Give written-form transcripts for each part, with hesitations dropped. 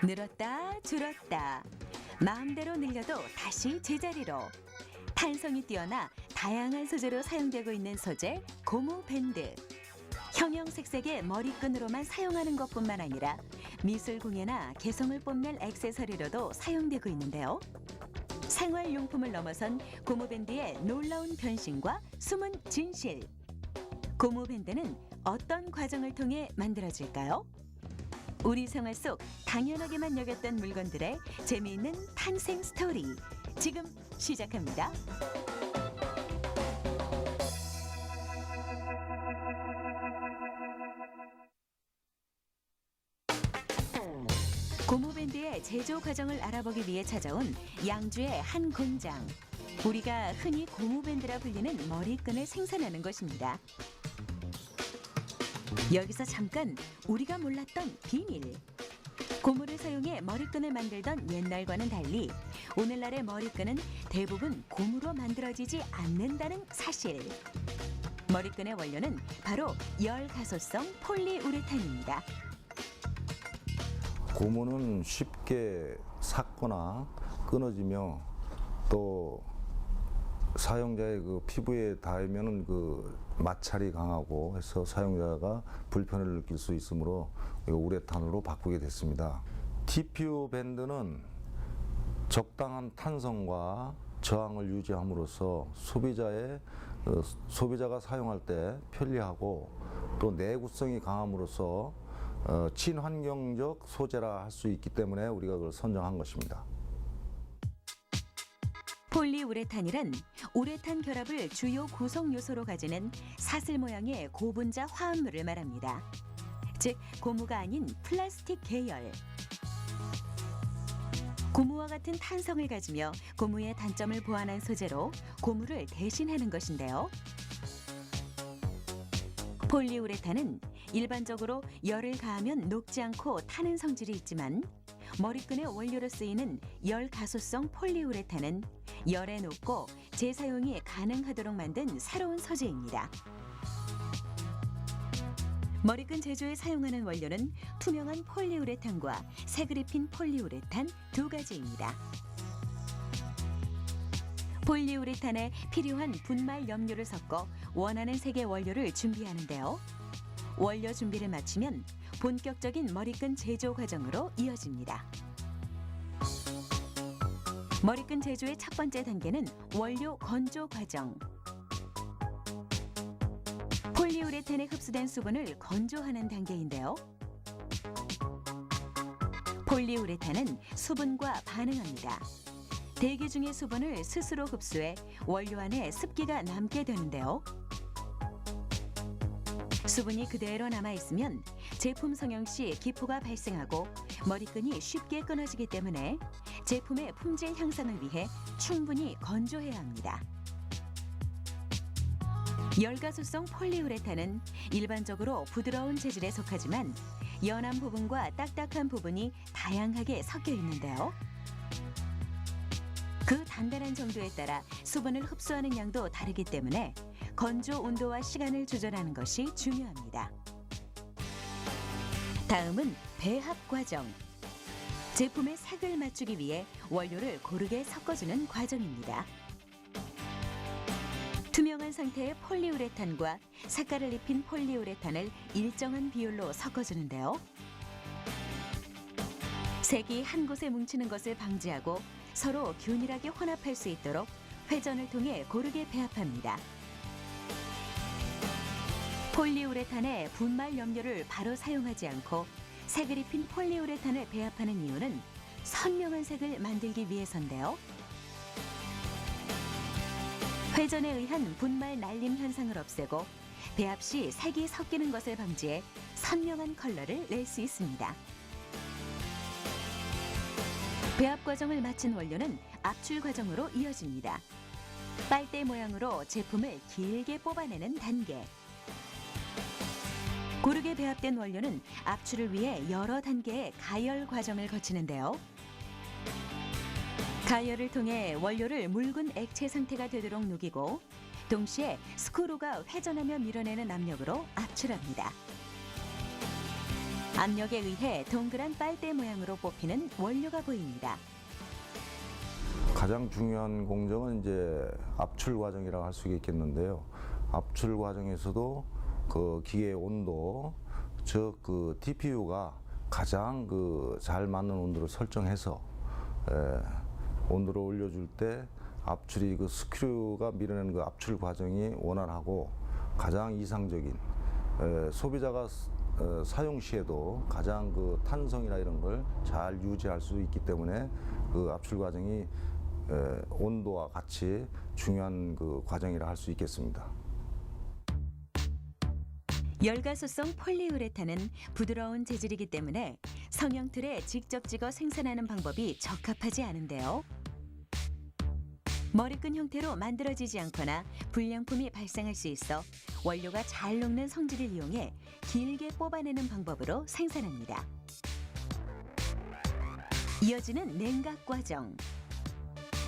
늘었다 줄었다 마음대로 늘려도 다시 제자리로 탄성이 뛰어나 다양한 소재로 사용되고 있는 소재 고무 밴드. 형형색색의 머리끈으로만 사용하는 것뿐만 아니라 미술 공예나 개성을 뽐낼 액세서리로도 사용되고 있는데요. 생활용품을 넘어선 고무밴드의 놀라운 변신과 숨은 진실. 고무밴드는 어떤 과정을 통해 만들어질까요? 우리 생활 속 당연하게만 여겼던 물건들의 재미있는 탄생 스토리. 지금 시작합니다. 고무밴드의 제조 과정을 알아보기 위해 찾아온 양주의 한 공장. 우리가 흔히 고무밴드라 불리는 머리끈을 생산하는 것입니다. 여기서 잠깐 우리가 몰랐던 비밀. 고무를 사용해 머리끈을 만들던 옛날과는 달리 오늘날의 머리끈은 대부분 고무로 만들어지지 않는다는 사실. 머리끈의 원료는 바로 열가소성 폴리우레탄입니다. 고무는 쉽게 삭거나 끊어지며 또 사용자의 그 피부에 닿으면은 그 마찰이 강하고 해서 사용자가 불편을 느낄 수 있으므로 우레탄으로 바꾸게 됐습니다. TPU 밴드는 적당한 탄성과 저항을 유지함으로써 소비자가 사용할 때 편리하고 또 내구성이 강함으로써 친환경적 소재라 할 수 있기 때문에 우리가 그걸 선정한 것입니다. 폴리우레탄이란 우레탄 결합을 주요 구성 요소로 가지는 사슬 모양의 고분자 화합물을 말합니다. 즉 고무가 아닌 플라스틱 계열. 고무와 같은 탄성을 가지며 고무의 단점을 보완한 소재로 고무를 대신하는 것인데요. 폴리우레탄은 일반적으로 열을 가하면 녹지 않고 타는 성질이 있지만 머리끈의 원료로 쓰이는 열가소성 폴리우레탄은 열에 녹고 재사용이 가능하도록 만든 새로운 소재입니다. 머리끈 제조에 사용하는 원료는 투명한 폴리우레탄과 색을 입힌 폴리우레탄 두 가지입니다. 폴리우레탄에 필요한 분말 염료를 섞어 원하는 색의 원료를 준비하는데요. 원료 준비를 마치면 본격적인 머리끈 제조 과정으로 이어집니다. 머리끈 제조의 첫 번째 단계는 원료 건조 과정. 폴리우레탄에 흡수된 수분을 건조하는 단계인데요. 폴리우레탄은 수분과 반응합니다. 대기 중의 수분을 스스로 흡수해 원료 안에 습기가 남게 되는데요. 수분이 그대로 남아있으면 제품 성형 시 기포가 발생하고 머리끈이 쉽게 끊어지기 때문에 제품의 품질 향상을 위해 충분히 건조해야 합니다. 열가소성 폴리우레탄은 일반적으로 부드러운 재질에 속하지만 연한 부분과 딱딱한 부분이 다양하게 섞여 있는데요. 그 단단한 정도에 따라 수분을 흡수하는 양도 다르기 때문에 건조 온도와 시간을 조절하는 것이 중요합니다. 다음은 배합 과정. 제품의 색을 맞추기 위해 원료를 고르게 섞어주는 과정입니다. 투명한 상태의 폴리우레탄과 색깔을 입힌 폴리우레탄을 일정한 비율로 섞어주는데요. 색이 한 곳에 뭉치는 것을 방지하고 서로 균일하게 혼합할 수 있도록 회전을 통해 고르게 배합합니다. 폴리우레탄에 분말 염료를 바로 사용하지 않고 색을 입힌 폴리우레탄을 배합하는 이유는 선명한 색을 만들기 위해서인데요. 회전에 의한 분말 날림 현상을 없애고 배합 시 색이 섞이는 것을 방지해 선명한 컬러를 낼 수 있습니다. 배합 과정을 마친 원료는 압출 과정으로 이어집니다. 빨대 모양으로 제품을 길게 뽑아내는 단계. 고르게 배합된 원료는 압출을 위해 여러 단계의 가열 과정을 거치는데요. 가열을 통해 원료를 묽은 액체 상태가 되도록 녹이고 동시에 스크루가 회전하며 밀어내는 압력으로 압출합니다. 압력에 의해 동그란 빨대 모양으로 뽑히는 원료가 보입니다. 가장 중요한 공정은 이제 압출 과정이라고 할 수 있겠는데요. 압출 과정에서도 그 기계의 온도, 즉 그 TPU가 가장 그 잘 맞는 온도를 설정해서 온도를 올려줄 때 압출이 그 스크류가 밀어내는 그 압출 과정이 원활하고 가장 이상적인 소비자가 사용 시에도 가장 그 탄성이나 이런 걸 잘 유지할 수 있기 때문에 그 압출 과정이 온도와 같이 중요한 그 과정이라 할 수 있겠습니다. 열가소성 폴리우레탄은 부드러운 재질이기 때문에 성형틀에 직접 찍어 생산하는 방법이 적합하지 않은데요. 머리끈 형태로 만들어지지 않거나 불량품이 발생할 수 있어 원료가 잘 녹는 성질을 이용해 길게 뽑아내는 방법으로 생산합니다. 이어지는 냉각 과정.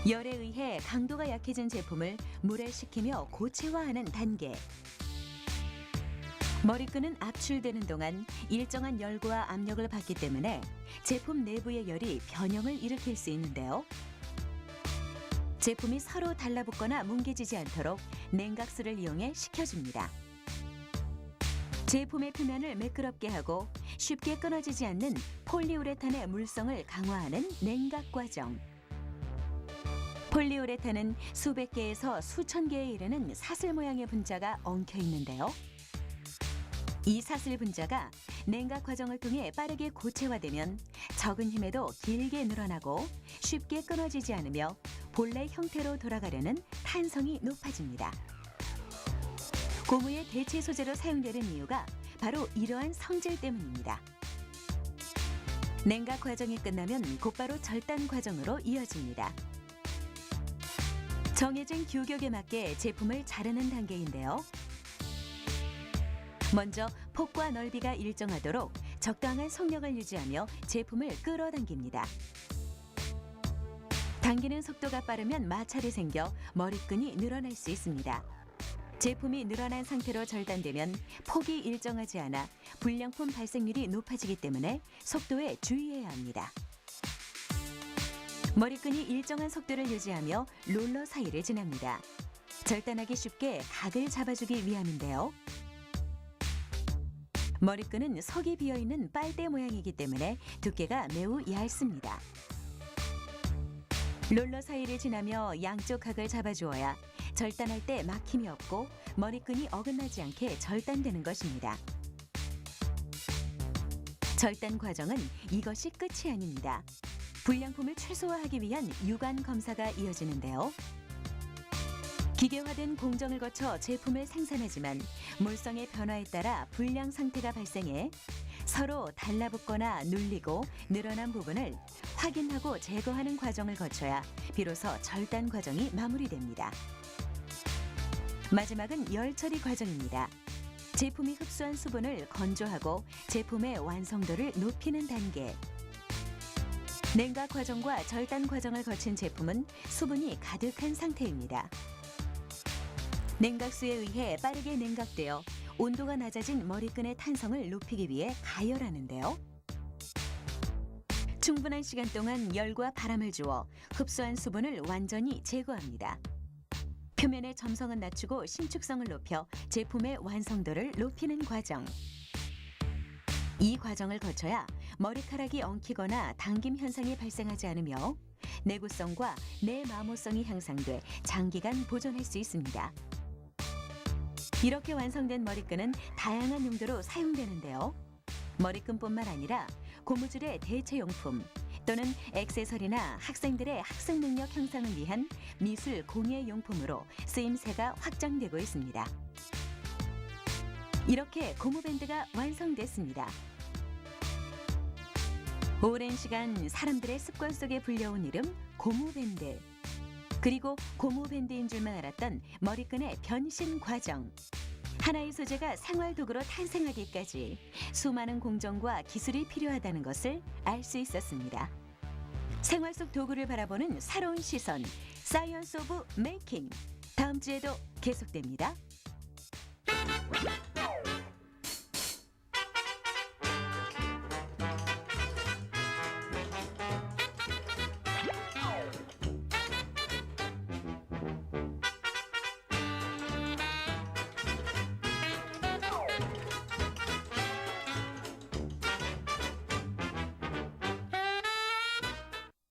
열에 의해 강도가 약해진 제품을 물에 식히며 고체화하는 단계. 머리끈은 압출되는 동안 일정한 열과 압력을 받기 때문에 제품 내부의 열이 변형을 일으킬 수 있는데요. 제품이 서로 달라붙거나 뭉개지지 않도록 냉각수를 이용해 식혀줍니다. 제품의 표면을 매끄럽게 하고 쉽게 끊어지지 않는 폴리우레탄의 물성을 강화하는 냉각 과정. 폴리우레탄은 수백 개에서 수천 개에 이르는 사슬 모양의 분자가 엉켜 있는데요. 이 사슬 분자가 냉각 과정을 통해 빠르게 고체화되면 적은 힘에도 길게 늘어나고 쉽게 끊어지지 않으며 본래 형태로 돌아가려는 탄성이 높아집니다. 고무의 대체 소재로 사용되는 이유가 바로 이러한 성질 때문입니다. 냉각 과정이 끝나면 곧바로 절단 과정으로 이어집니다. 정해진 규격에 맞게 제품을 자르는 단계인데요. 먼저 폭과 넓이가 일정하도록 적당한 속력을 유지하며 제품을 끌어당깁니다. 당기는 속도가 빠르면 마찰이 생겨 머리끈이 늘어날 수 있습니다. 제품이 늘어난 상태로 절단되면 폭이 일정하지 않아 불량품 발생률이 높아지기 때문에 속도에 주의해야 합니다. 머리끈이 일정한 속도를 유지하며 롤러 사이를 지납니다. 절단하기 쉽게 각을 잡아주기 위함인데요. 머리끈은 석이 비어있는 빨대 모양이기 때문에 두께가 매우 얇습니다. 롤러 사이를 지나며 양쪽 각을 잡아주어야 절단할 때 막힘이 없고 머리끈이 어긋나지 않게 절단되는 것입니다. 절단 과정은 이것이 끝이 아닙니다. 불량품을 최소화하기 위한 유관 검사가 이어지는데요. 기계화된 공정을 거쳐 제품을 생산하지만 물성의 변화에 따라 불량 상태가 발생해 서로 달라붙거나 눌리고 늘어난 부분을 확인하고 제거하는 과정을 거쳐야 비로소 절단 과정이 마무리됩니다. 마지막은 열 처리 과정입니다. 제품이 흡수한 수분을 건조하고 제품의 완성도를 높이는 단계. 냉각 과정과 절단 과정을 거친 제품은 수분이 가득한 상태입니다. 냉각수에 의해 빠르게 냉각되어 온도가 낮아진 머리끈의 탄성을 높이기 위해 가열하는데요. 충분한 시간 동안 열과 바람을 주어 흡수한 수분을 완전히 제거합니다. 표면의 점성은 낮추고 신축성을 높여 제품의 완성도를 높이는 과정. 이 과정을 거쳐야 머리카락이 엉키거나 당김 현상이 발생하지 않으며 내구성과 내마모성이 향상돼 장기간 보존할 수 있습니다. 이렇게 완성된 머리끈은 다양한 용도로 사용되는데요. 머리끈뿐만 아니라 고무줄의 대체용품 또는 액세서리나 학생들의 학습 능력 향상을 위한 미술 공예 용품으로 쓰임새가 확장되고 있습니다. 이렇게 고무밴드가 완성됐습니다. 오랜 시간 사람들의 습관 속에 불려온 이름 고무밴드. 그리고 고무밴드인 줄만 알았던 머리끈의 변신 과정. 하나의 소재가 생활도구로 탄생하기까지 수많은 공정과 기술이 필요하다는 것을 알 수 있었습니다. 생활 속 도구를 바라보는 새로운 시선, 사이언스 오브 메이킹. 다음 주에도 계속됩니다.